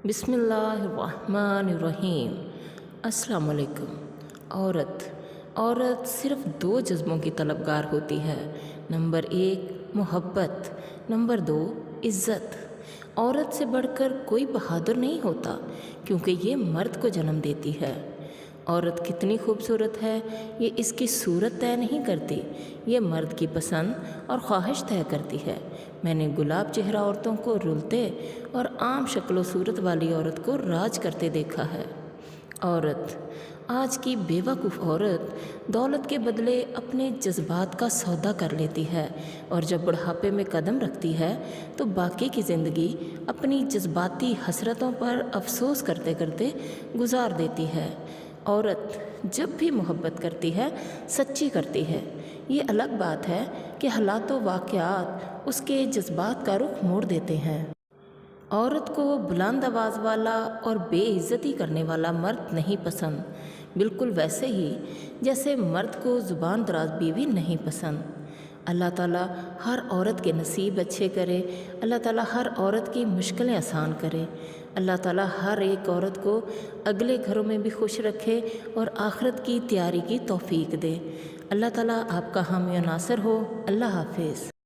बिस्मिल्लाहिर्रहमानिर्रहीम। अस्सलाम वालेकुम। औरत सिर्फ़ दो जज्बों की तलबगार होती है। नंबर 1 मोहब्बत, नंबर 2 इज़्ज़त। औरत से बढ़कर कोई बहादुर नहीं होता, क्योंकि ये मर्द को जन्म देती है। औरत कितनी खूबसूरत है ये इसकी सूरत तय नहीं करती, ये मर्द की पसंद और ख्वाहिश तय करती है। मैंने गुलाब चेहरा औरतों को रुलते और आम शक्ल सूरत वाली औरत को राज करते देखा है। औरत, आज की बेवकूफ़ औरत दौलत के बदले अपने जज्बात का सौदा कर लेती है, और जब बुढ़ापे में कदम रखती है तो बाकी की ज़िंदगी अपनी जज्बाती हसरतों पर अफसोस करते करते गुजार देती है। औरत जब भी मोहब्बत करती है सच्ची करती है। ये अलग बात है कि हालात व वाक़यात उसके जज्बात का रुख मोड़ देते हैं। औरत को बुलंद आवाज़ वाला और बेइज्जती करने वाला मर्द नहीं पसंद, बिल्कुल वैसे ही जैसे मर्द को ज़ुबान दराज बीवी नहीं पसंद। अल्लाह ताला हर औरत के नसीब अच्छे करे, अल्लाह ताला हर औरत की मुश्किलें आसान करे, अल्लाह ताला हर एक औरत को अगले घरों में भी खुश रखे और आखिरत की तैयारी की तौफीक दे। अल्लाह ताला आपका हामी और नासिर हो। अल्लाह हाफिज़।